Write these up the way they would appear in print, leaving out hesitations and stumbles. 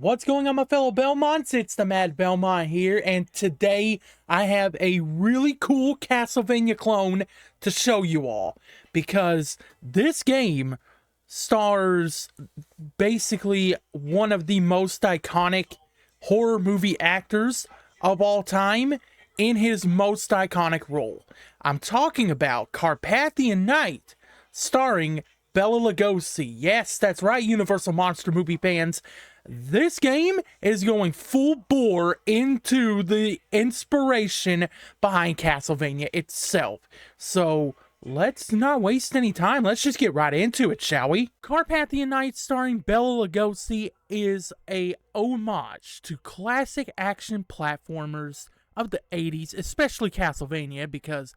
What's going on, my fellow Belmonts? It's TheMadBelmont here, and today I have a really cool Castlevania clone to show you all, because this game stars basically one of the most iconic horror movie actors of all time in his most iconic role. I'm talking about Carpathian Night, starring Bela Lugosi. Yes, that's right, Universal Monster movie fans. This game is going full bore into the inspiration behind Castlevania itself. So let's not waste any time. Let's just get right into it, shall we? Carpathian Night starring Bela Lugosi is a homage to classic action platformers of the 80s, especially Castlevania, because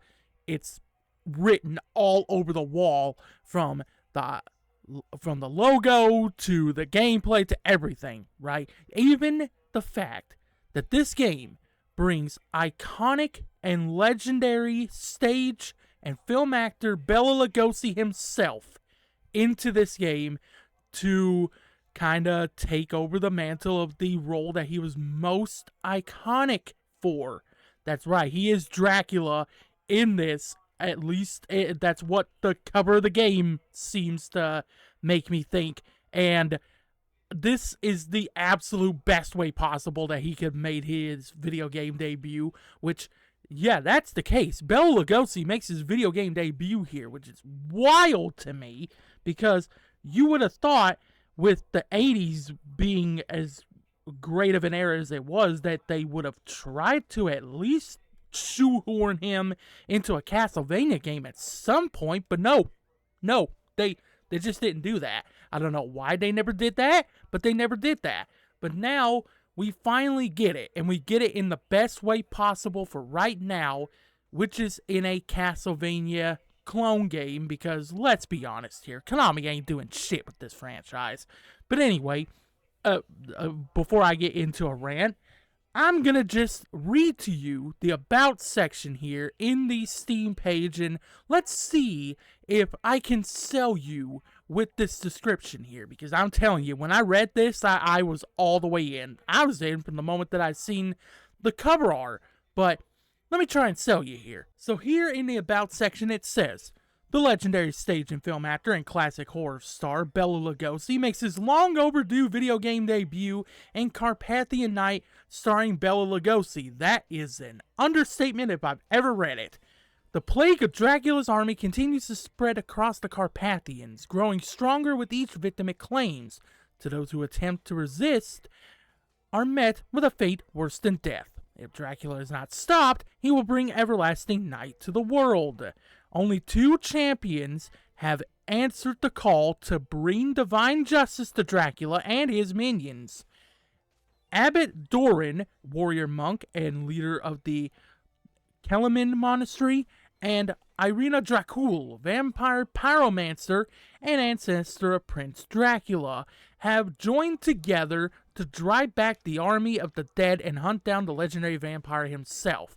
it's written all over the wall from the logo to the gameplay to everything, right? Even the fact that this game brings iconic and legendary stage and film actor Bela Lugosi himself into this game to kind of take over the mantle of the role that he was most iconic for. That's right, he is Dracula in this. At least that's what the cover of the game seems to make me think. And this is the absolute best way possible that he could have made his video game debut. Which, yeah, that's the case. Bela Lugosi makes his video game debut here, which is wild to me. Because you would have thought, with the 80s being as great of an era as it was, that they would have tried to at least shoehorn him into a Castlevania game at some point, but no, they just didn't do that. I don't know why they never did that, but they never did that. But now we finally get it, and we get it in the best way possible for right now, which is in a Castlevania clone game, because let's be honest here, Konami ain't doing shit with this franchise. But anyway, before I get into a rant, I'm going to just read to you the About section here in the Steam page, and let's see if I can sell you with this description here, because I'm telling you, when I read this, I was all the way in. I was in from the moment that I seen the cover art, but let me try and sell you here. So here in the About section it says, the legendary stage and film actor and classic horror star Bela Lugosi makes his long overdue video game debut in Carpathian Night starring Bela Lugosi. That is an understatement if I've ever read it. The plague of Dracula's army continues to spread across the Carpathians, growing stronger with each victim it claims. To those who attempt to resist are met with a fate worse than death. If Dracula is not stopped, he will bring everlasting night to the world. Only 2 champions have answered the call to bring divine justice to Dracula and his minions. Abbot Doran, warrior monk and leader of the Kelemen Monastery, and Irina Dracula, vampire pyromancer and ancestor of Prince Dracula, have joined together to drive back the army of the dead and hunt down the legendary vampire himself.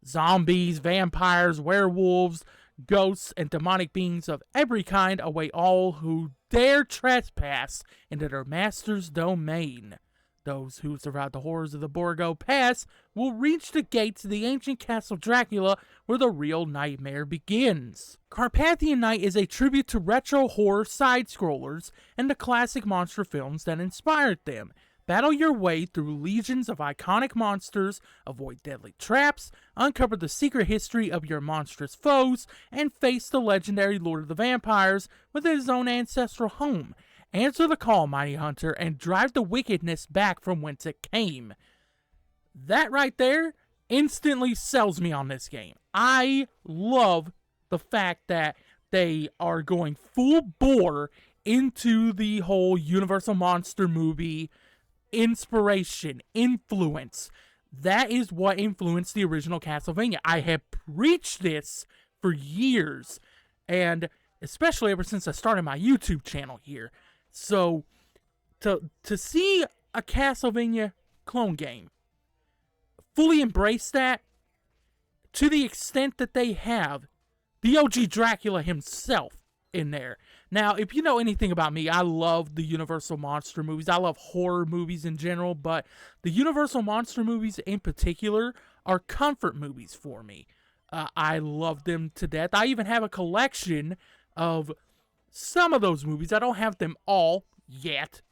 Zombies, vampires, werewolves, ghosts, and demonic beings of every kind await all who dare trespass into their master's domain. Those who survive the horrors of the Borgo Pass will reach the gates of the ancient Castle Dracula, where the real nightmare begins. Carpathian Night is a tribute to retro horror side-scrollers and the classic monster films that inspired them. Battle your way through legions of iconic monsters, avoid deadly traps, uncover the secret history of your monstrous foes, and face the legendary Lord of the Vampires within his own ancestral home. Answer the call, mighty hunter, and drive the wickedness back from whence it came. That right there instantly sells me on this game. I love the fact that they are going full bore into the whole Universal Monster movie inspiration, influence. That is what influenced the original Castlevania. I have preached this for years, and especially ever since I started my YouTube channel here. So, to see a Castlevania clone game fully embrace that, to the extent that they have the OG Dracula himself in there. Now, if you know anything about me, I love the Universal Monster movies. I love horror movies in general, but the Universal Monster movies in particular are comfort movies for me. I love them to death. I even have a collection of some of those movies. I don't have them all yet.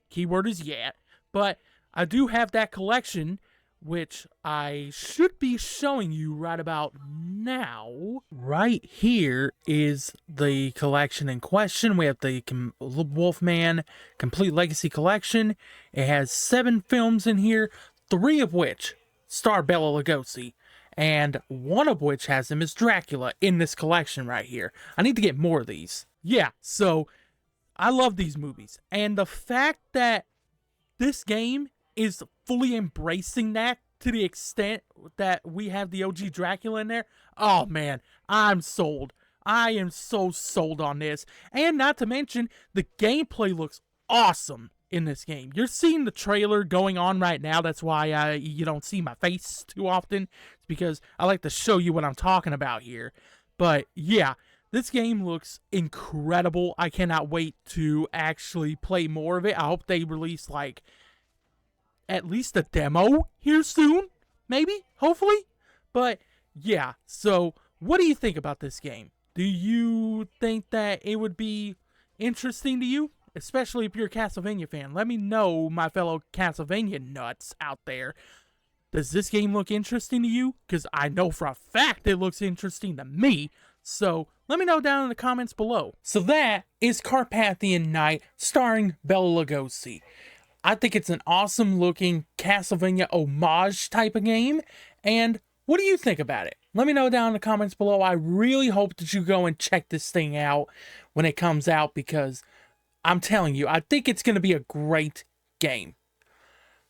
Keyword is yet. But I do have that collection, which I should be showing you right about now. Right here is the collection in question. We have the Wolfman Complete Legacy Collection. It has 7 films in here, 3 of which star Bela Lugosi, and 1 of which has him as Dracula in this collection right here. I need to get more of these. Yeah, so I love these movies. And the fact that this game is fully embracing that to the extent that we have the OG Dracula in there, oh man, I'm sold. I am so sold on this. And not to mention, the gameplay looks awesome in this game. You're seeing the trailer going on right now. That's why you don't see my face too often. It's because I like to show you what I'm talking about here. But yeah, this game looks incredible. I cannot wait to actually play more of it. I hope they release like at least a demo here soon, maybe, hopefully. But yeah, so what do you think about this game? Do you think that it would be interesting to you? Especially if you're a Castlevania fan. Let me know, my fellow Castlevania nuts out there. Does this game look interesting to you? Because I know for a fact it looks interesting to me. So let me know down in the comments below. So that is Carpathian Night, starring Bela Lugosi. I think it's an awesome looking Castlevania homage type of game. And what do you think about it? Let me know down in the comments below. I really hope that you go and check this thing out when it comes out, because I'm telling you, I think it's going to be a great game.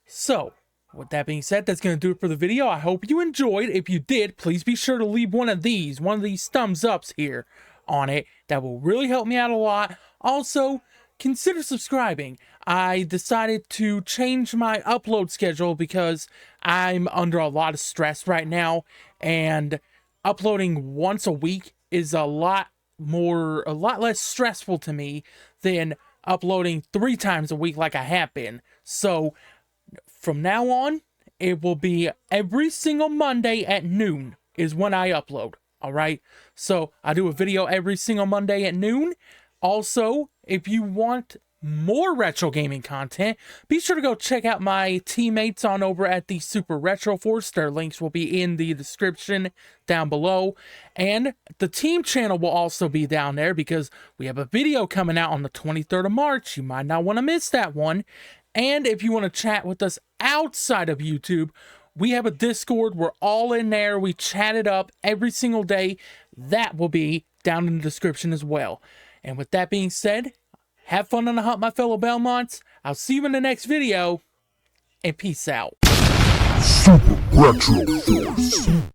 So, with that being said, that's going to do it for the video. I hope you enjoyed. If you did, please be sure to leave one of these thumbs ups here on it. That will really help me out a lot. Also, consider subscribing. I decided to change my upload schedule because I'm under a lot of stress right now, and uploading once a week is a lot less stressful to me than uploading 3 times a week like I have been. So from now on, it will be every single Monday at noon is when I upload. All right. So I do a video every single Monday at noon. Also, if you want more retro gaming content, be sure to go check out my teammates on over at the Super Retro Force. Their links will be in the description down below, and the team channel will also be down there because we have a video coming out on the 23rd of March. You might not want to miss that one. And if you want to chat with us outside of YouTube, we have a Discord. We're all in there. We chat it up every single day. That will be down in the description as well. And with that being said, have fun on the hunt, my fellow Belmonts. I'll see you in the next video, and peace out. Super Retro Force.